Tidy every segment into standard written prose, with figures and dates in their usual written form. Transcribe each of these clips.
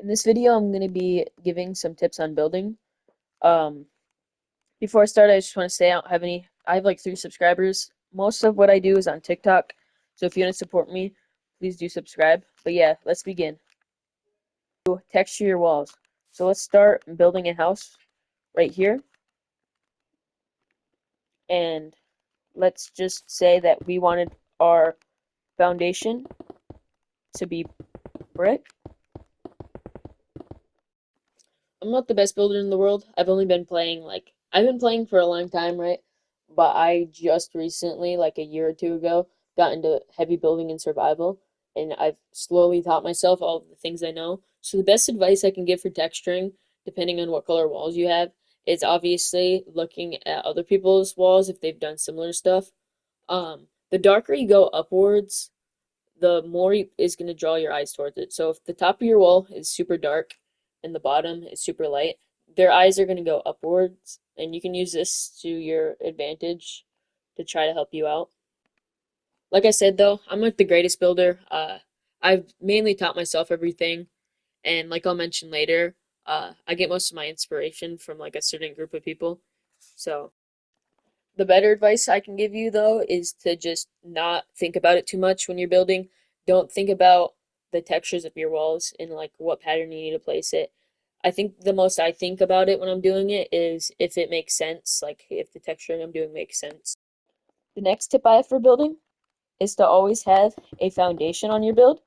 In this video, I'm going to be giving some tips on building. Um, Before I start, I just want to say I have like 3 subscribers. Most of what I do is on TikTok, so if you want to support me, please do subscribe. But yeah, let's begin. Texture your walls. So let's start building a house right here. And let's just say that we wanted our foundation to be brick. I'm not the best builder in the world. I've been playing for a long time, right? But I just recently, like a year or two ago, got into heavy building and survival, and I've slowly taught myself all of the things I know. So the best advice I can give for texturing, depending on what color walls you have, is obviously looking at other people's walls if they've done similar stuff. The darker you go upwards, the more is going to draw your eyes towards it. So if the top of your wall is super dark and the bottom is super light, their eyes are going to go upwards, and you can use this to your advantage to try to help you out. Like I said, though, I'm not the greatest builder. I've mainly taught myself everything, and like I'll mention later, I get most of my inspiration from like a certain group of people. So the better advice I can give you, though, is to just not think about it too much when you're building. Don't think about the textures of your walls and like what pattern you need to place it. I think the most I think about it when I'm doing it is if it makes sense, like if the texture I'm doing makes sense. The next tip I have for building is to always have a foundation on your build.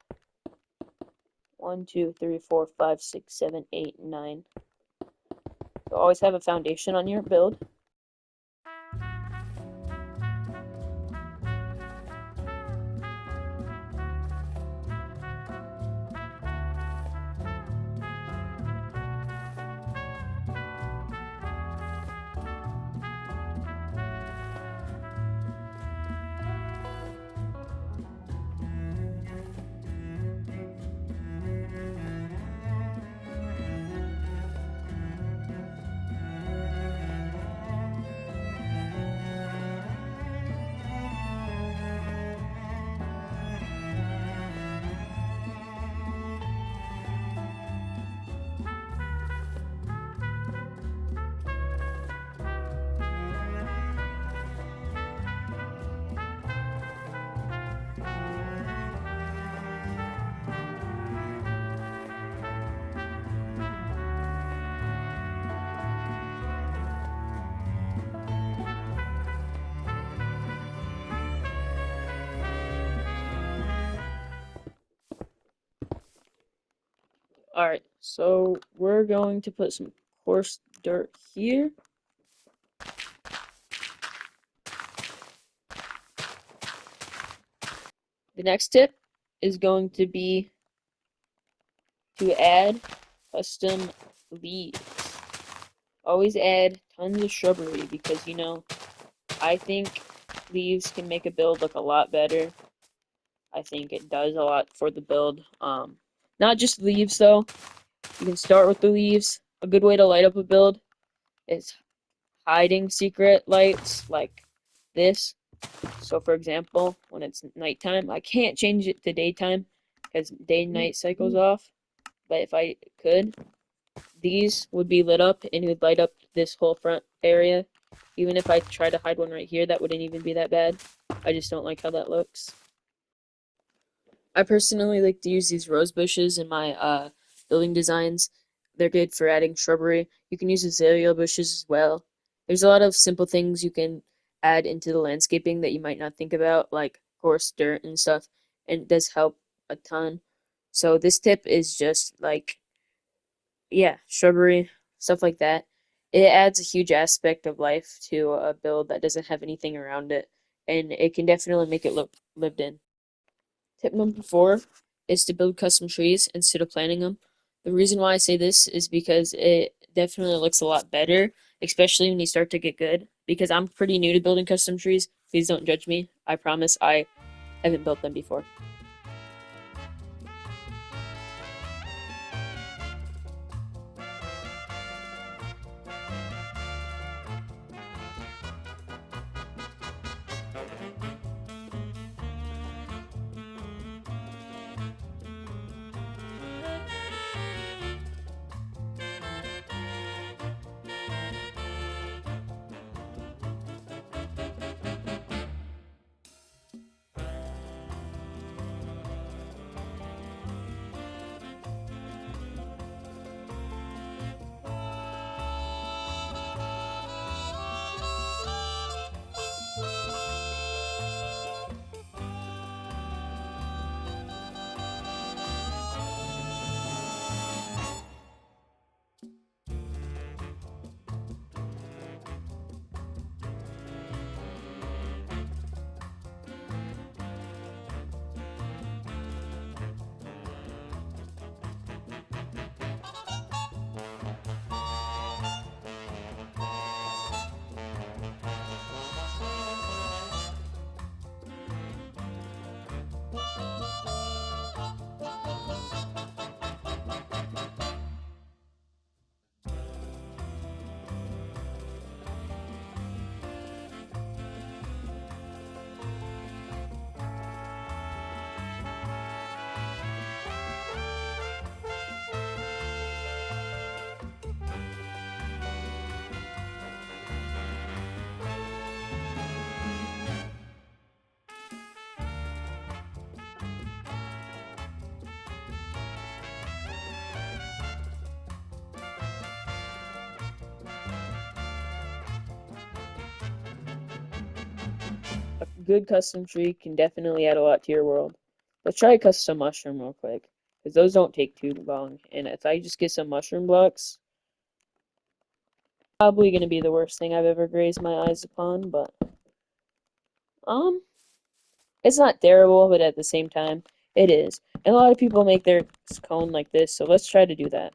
1, 2, 3, 4, 5, 6, 7, 8, 9. So always have a foundation on your build. Alright, so we're going to put some coarse dirt here. The next tip is going to be to add custom leaves. Always add tons of shrubbery because, I think leaves can make a build look a lot better. I think it does a lot for the build. Not just leaves though. You can start with the leaves. A good way to light up a build is hiding secret lights like this. So for example, when it's nighttime, I can't change it to daytime because day and night cycles off. But if I could, these would be lit up and it would light up this whole front area. Even if I try to hide one right here, that wouldn't even be that bad. I just don't like how that looks. I personally like to use these rose bushes in my building designs. They're good for adding shrubbery. You can use azalea bushes as well. There's a lot of simple things you can add into the landscaping that you might not think about, like coarse dirt and stuff, and it does help a ton. So this tip is just like, yeah, shrubbery, stuff like that. It adds a huge aspect of life to a build that doesn't have anything around it, and it can definitely make it look lived in. Tip number 4 is to build custom trees instead of planting them. The reason why I say this is because it definitely looks a lot better, especially when you start to get good. Because I'm pretty new to building custom trees. Please don't judge me. I promise I haven't built them before. good custom tree can definitely add a lot to your world. Let's try a custom mushroom real quick, because those don't take too long. And if I just get some mushroom blocks, probably going to be the worst thing I've ever grazed my eyes upon, but um, it's not terrible, but at the same time, it is. And a lot of people make their cone like this, so let's try to do that.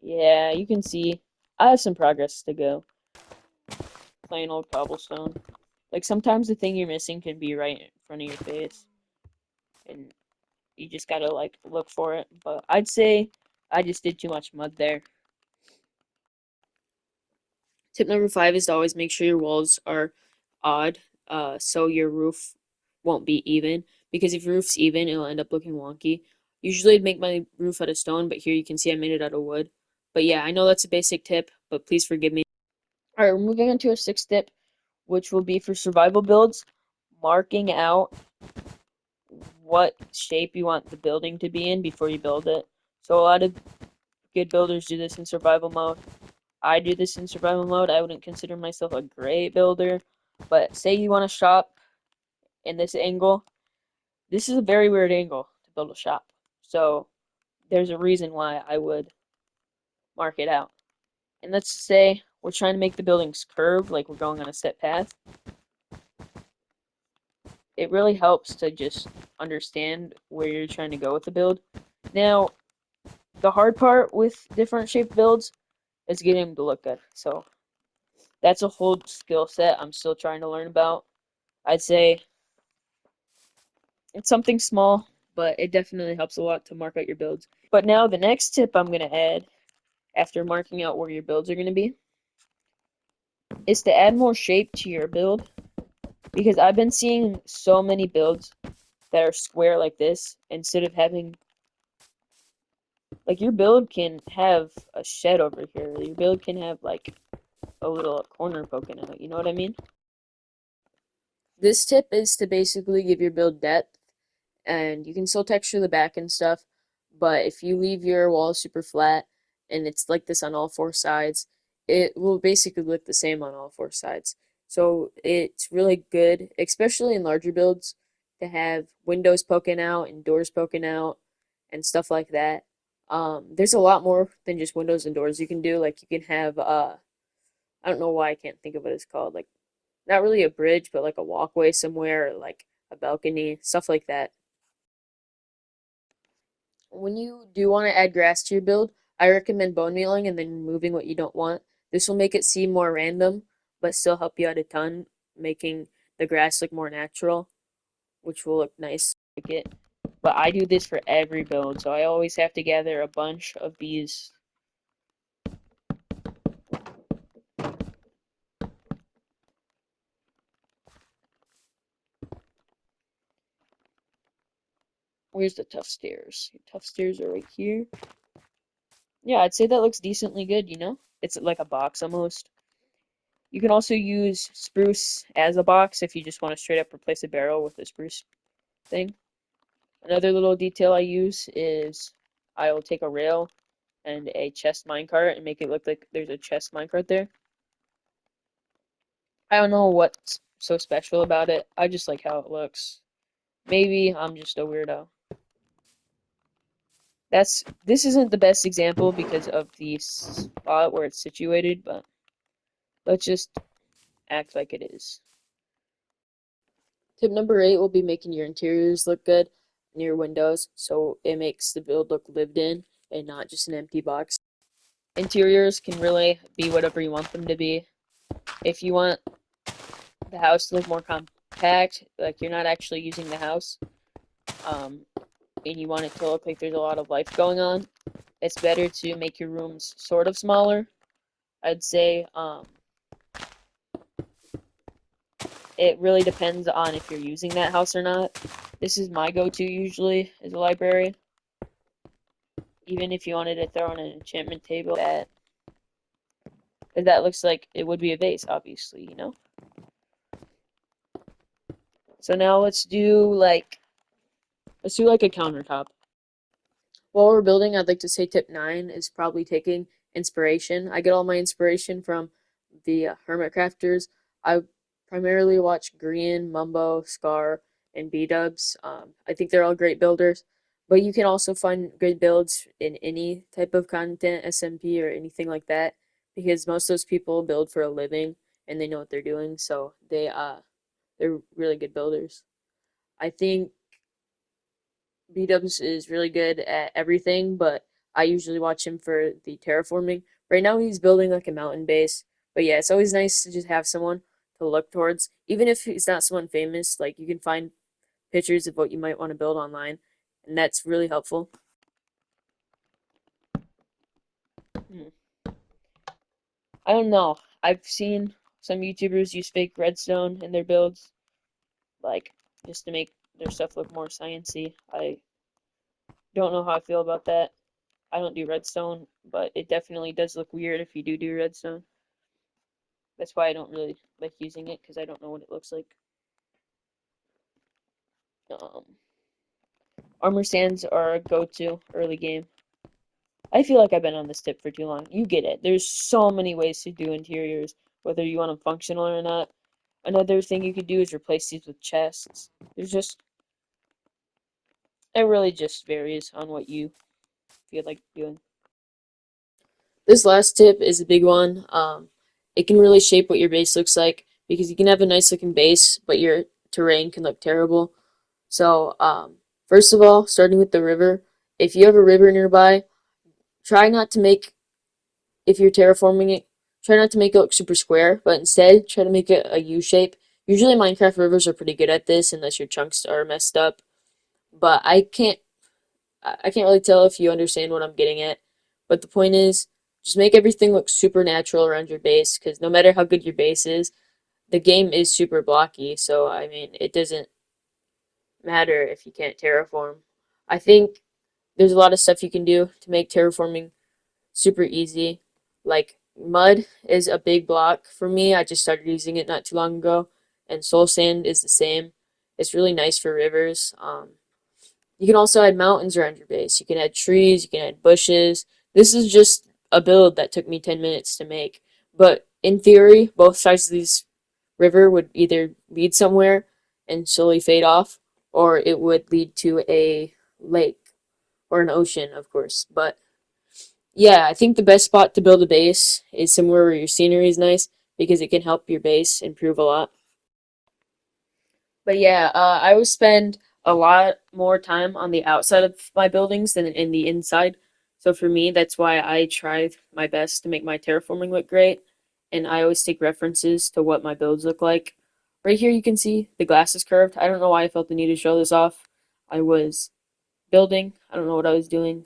Yeah, you can see I have some progress to go. Plain old cobblestone. Like sometimes the thing you're missing can be right in front of your face, and you just gotta like look for it. But I'd say I just did too much mud there. Tip number 5 is to always make sure your walls are odd, so your roof won't be even. Because if your roof's even, it'll end up looking wonky. Usually I'd make my roof out of stone, but here you can see I made it out of wood. But yeah, I know that's a basic tip, but please forgive me. Alright, we're moving on to a 6th tip, which will be for survival builds, marking out what shape you want the building to be in before you build it. So a lot of good builders do this in survival mode. I do this in survival mode. I wouldn't consider myself a great builder, but say you want a shop in this angle. This is a very weird angle to build a shop. So there's a reason why I would mark it out. And let's say we're trying to make the buildings curve, like we're going on a set path. It really helps to just understand where you're trying to go with the build. Now, the hard part with different shaped builds is getting them to look good. So that's a whole skill set I'm still trying to learn about. I'd say it's something small, but it definitely helps a lot to mark out your builds. But now the next tip I'm going to add after marking out where your builds are going to be is to add more shape to your build, because I've been seeing so many builds that are square like this instead of having, like, your build can have a shed over here. Your build can have like a little corner poking out, you know what I mean? This tip is to basically give your build depth, and you can still texture the back and stuff, but if you leave your wall super flat and it's like this on all 4 sides, it will basically look the same on all 4 sides. So it's really good, especially in larger builds, to have windows poking out and doors poking out and stuff like that. There's a lot more than just windows and doors you can do. Like you can have I don't know why I can't think of what it's called. Like not really a bridge, but like a walkway somewhere, or like a balcony, stuff like that. When you do want to add grass to your build, I recommend bone mealing and then removing what you don't want. This will make it seem more random, but still help you out a ton, making the grass look more natural, which will look nice. Like it. But I do this for every build, so I always have to gather a bunch of these. Where's the tough stairs? Tough stairs are right here. Yeah, I'd say that looks decently good, you know? It's like a box almost. You can also use spruce as a box if you just want to straight up replace a barrel with a spruce thing. Another little detail I use is I will take a rail and a chest minecart and make it look like there's a chest minecart there. I don't know what's so special about it. I just like how it looks. Maybe I'm just a weirdo. This isn't the best example because of the spot where it's situated, but let's just act like it is. Tip number 8 will be making your interiors look good near windows, so it makes the build look lived in and not just an empty box. Interiors can really be whatever you want them to be. If you want the house to look more compact, like you're not actually using the house, um, and you want it to look like there's a lot of life going on, it's better to make your rooms sort of smaller. I'd say it really depends on if you're using that house or not. This is my go-to usually, is a library. Even if you wanted to throw in an enchantment table, that looks like it would be a vase, obviously, you know? So now let's do like a countertop. While we're building, I'd like to say tip 9 is probably taking inspiration. I get all my inspiration from the Hermit Crafters. I primarily watch Green, Mumbo, Scar, and B-Dubs. I think they're all great builders, but you can also find good builds in any type of content, SMP or anything like that, because most of those people build for a living and they know what they're doing, so they're really good builders. I think B-Dubs is really good at everything, but I usually watch him for the terraforming. Right now he's building like a mountain base. But yeah, it's always nice to just have someone to look towards. Even if he's not someone famous, like you can find pictures of what you might want to build online, and that's really helpful. Hmm. I don't know. I've seen some YouTubers use fake redstone in their builds, like just to make their stuff look more sciencey. I don't know how I feel about that. I don't do redstone, but it definitely does look weird if you do redstone. That's why I don't really like using it because I don't know what it looks like. Um, armor stands are a go-to early game. I feel like I've been on this tip for too long. You get it. There's so many ways to do interiors, whether you want them functional or not. Another thing you could do is replace these with chests. There's just it really just varies on what you feel like doing. This last tip is a big one. It can really shape what your base looks like because you can have a nice looking base, but your terrain can look terrible. So, first of all, starting with the river, if you have a river nearby, try not to make, if you're terraforming it, try not to make it look super square, but instead try to make it a U shape. Usually Minecraft rivers are pretty good at this unless your chunks are messed up, but I can't really tell if you understand what I'm getting at. But the point is, just make everything look super natural around your base, because no matter how good your base is, the game is super blocky. So I mean, it doesn't matter if you can't terraform. I think there's a lot of stuff you can do to make terraforming super easy. Like mud is a big block for me. I just started using it not too long ago, and soul sand is the same. It's really nice for rivers. You can also add mountains around your base. You can add trees, you can add bushes. This is just a build that took me 10 minutes to make. But in theory, both sides of these river would either lead somewhere and slowly fade off, or it would lead to a lake or an ocean, of course. But yeah, I think the best spot to build a base is somewhere where your scenery is nice because it can help your base improve a lot. But yeah, I always spend a lot more time on the outside of my buildings than in the inside. So for me, that's why I try my best to make my terraforming look great. And I always take references to what my builds look like. Right here, you can see the glass is curved. I don't know why I felt the need to show this off. I was building. I don't know what I was doing.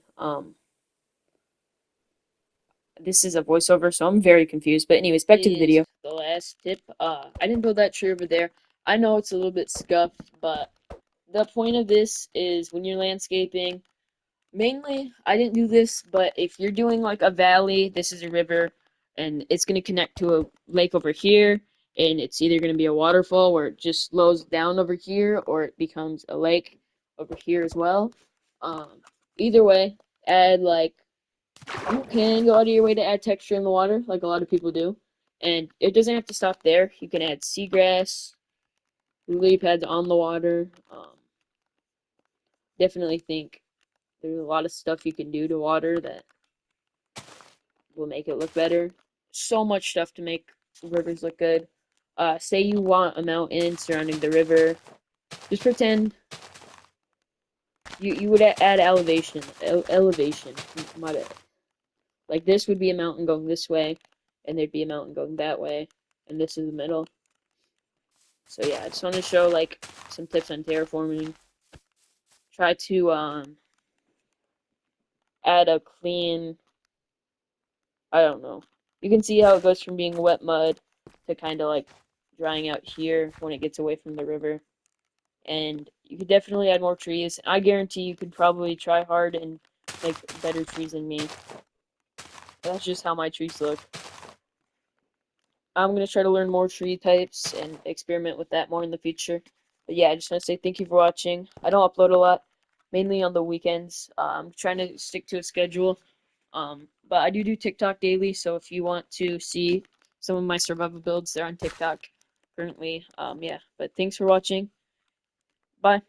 This is a voiceover, so I'm very confused. But anyways, back to the video. The last tip. I didn't build that tree over there. I know it's a little bit scuffed, but the point of this is when you're landscaping, mainly I didn't do this, but if you're doing like a valley, this is a river, and it's going to connect to a lake over here, and it's either going to be a waterfall where it just slows down over here, or it becomes a lake over here as well. Um, Either way, add like you can go out of your way to add texture in the water, like a lot of people do, and it doesn't have to stop there. You can add seagrass, lily pads on the water. Definitely think there's a lot of stuff you can do to water that will make it look better. So much stuff to make rivers look good. Say you want a mountain surrounding the river. Just pretend you would add elevation. My bad. Like this would be a mountain going this way, and there'd be a mountain going that way, and this is the middle. So yeah, I just want to show like some tips on terraforming. Try to add a clean, I don't know. You can see how it goes from being wet mud to kind of like drying out here when it gets away from the river. And you could definitely add more trees. I guarantee you could probably try hard and make better trees than me. That's just how my trees look. I'm going to try to learn more tree types and experiment with that more in the future. But yeah, I just want to say thank you for watching. I don't upload a lot, mainly on the weekends. I'm trying to stick to a schedule. But I do TikTok daily, so if you want to see some of my survival builds, they're on TikTok currently. Yeah, but thanks for watching. Bye.